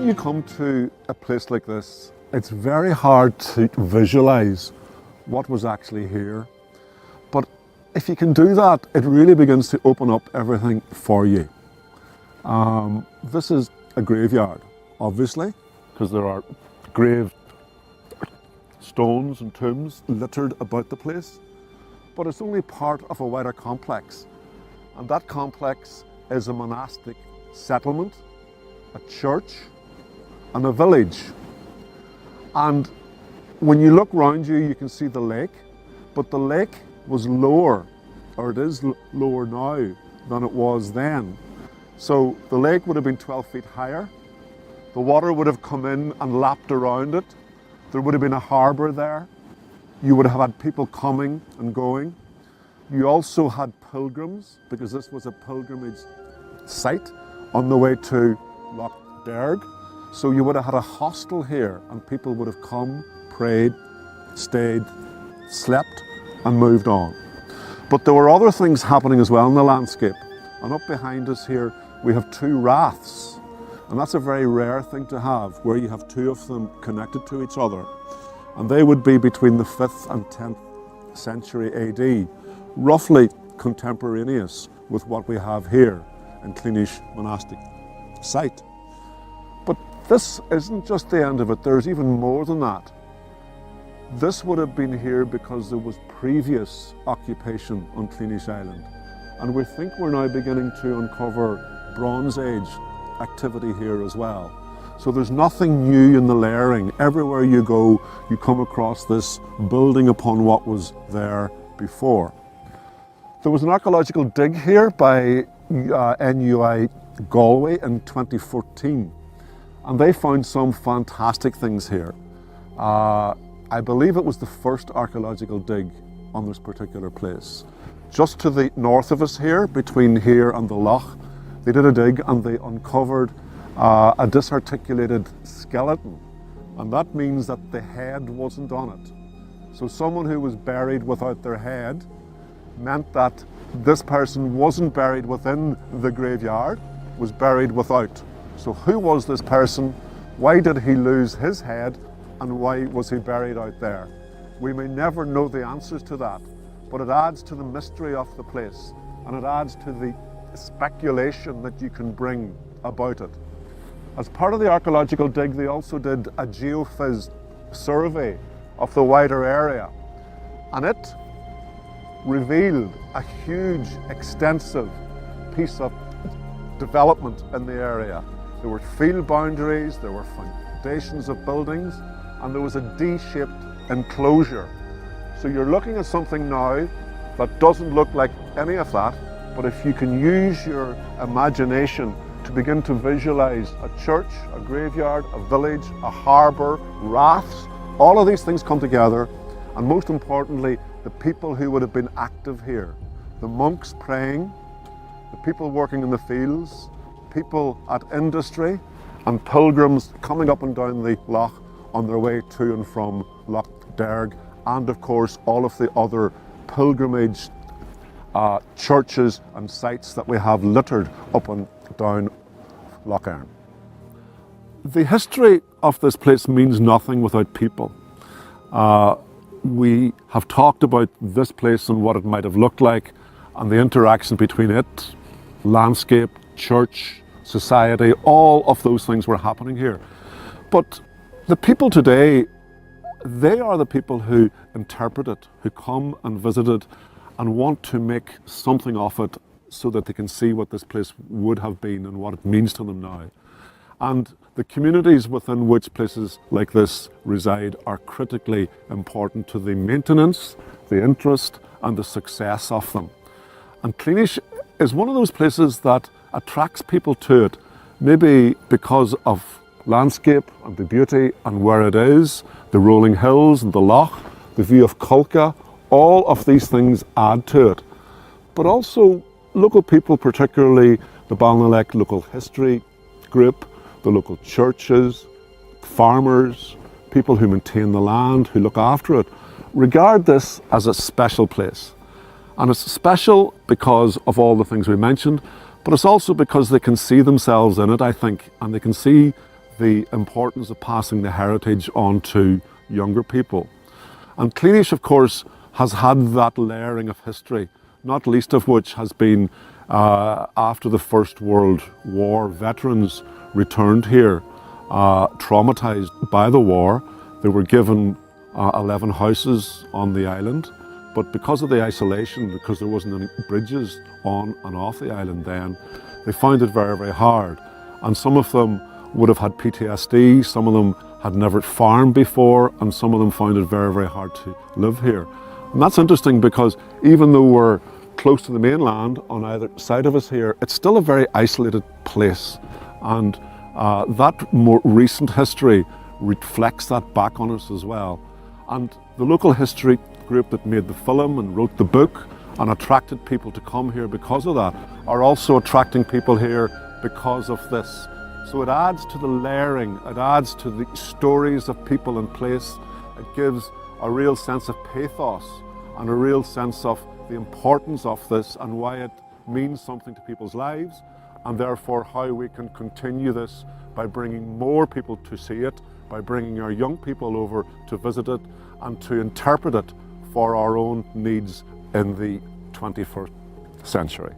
you come to a place like this, it's very hard to visualize what was actually here. But if you can do that, it really begins to open up everything for you. This is a graveyard, obviously, because there are grave stones and tombs littered about the place. But it's only part of a wider complex. And that complex is a monastic settlement, a church, and a village. And when you look round you, you can see the lake, but the lake was lower, or it is lower now than it was then. So the lake would have been 12 feet higher. The water would have come in and lapped around it. There would have been a harbour there. You would have had people coming and going. You also had pilgrims, because this was a pilgrimage site on the way to Lough. So you would have had a hostel here, and people would have come, prayed, stayed, slept, and moved on. But there were other things happening as well in the landscape. And up behind us here, we have two raths. And that's a very rare thing to have, where you have two of them connected to each other. And they would be between the 5th and 10th century AD, roughly contemporaneous with what we have here in Cleenish monastic site. But this isn't just the end of it, there's even more than that. This would have been here because there was previous occupation on Cleenish Island. And we think we're now beginning to uncover Bronze Age activity here as well. So there's nothing new in the layering. Everywhere you go, you come across this building upon what was there before. There was an archaeological dig here by NUI Galway in 2014, and they found some fantastic things here. I believe it was the first archaeological dig on this particular place. Just to the north of us here, between here and the Lough, they did a dig and they uncovered a disarticulated skeleton, and that means that the head wasn't on it. So someone who was buried without their head meant that this person wasn't buried within the graveyard, was buried without. So who was this person? Why did he lose his head? And why was he buried out there? We may never know the answers to that, but it adds to the mystery of the place, and it adds to the speculation that you can bring about it. As part of the archaeological dig, they also did a geophys survey of the wider area, and it revealed a huge, extensive piece of development in the area. There were field boundaries, there were foundations of buildings, and there was a D-shaped enclosure. So you're looking at something now that doesn't look like any of that, but if you can use your imagination to begin to visualize a church, a graveyard, a village, a harbour, raths, all of these things come together, and most importantly, the people who would have been active here. The monks praying, the people working in the fields, people at industry, and pilgrims coming up and down the Lough on their way to and from Lough, and of course all of the other pilgrimage churches and sites that we have littered up and down Lough Erne. The history of this place means nothing without people. We have talked about this place and what it might have looked like, and the interaction between it, landscape, church, society, all of those things were happening here. But the people today, they are the people who interpret it, who come and visit it and want to make something of it so that they can see what this place would have been and what it means to them now. And the communities within which places like this reside are critically important to the maintenance, the interest and the success of them. And Cleenish is one of those places that attracts people to it, maybe because of landscape and the beauty and where it is, the rolling hills and the Lough, the view of Clogher, all of these things add to it. But also local people, particularly the Bellanaleck local history group, the local churches, farmers, people who maintain the land, who look after it, regard this as a special place. And it's special because of all the things we mentioned, but it's also because they can see themselves in it, I think, and they can see the importance of passing the heritage on to younger people. And Cleenish, of course, has had that layering of history, not least of which has been after the First World War, veterans returned here, traumatised by the war. They were given 11 houses on the island, but because of the isolation, because there wasn't any bridges on and off the island then, they found it very, very hard. And some of them would have had PTSD, some of them had never farmed before, and some of them found it very, very hard to live here. And that's interesting because even though we're close to the mainland on either side of us here, it's still a very isolated place. And that more recent history reflects that back on us as well. And the local history group that made the film and wrote the book and attracted people to come here because of that are also attracting people here because of this. So it adds to the layering, it adds to the stories of people and place. It gives a real sense of pathos and a real sense of the importance of this and why it means something to people's lives, and therefore how we can continue this by bringing more people to see it, by bringing our young people over to visit it and to interpret it for our own needs in the 21st century.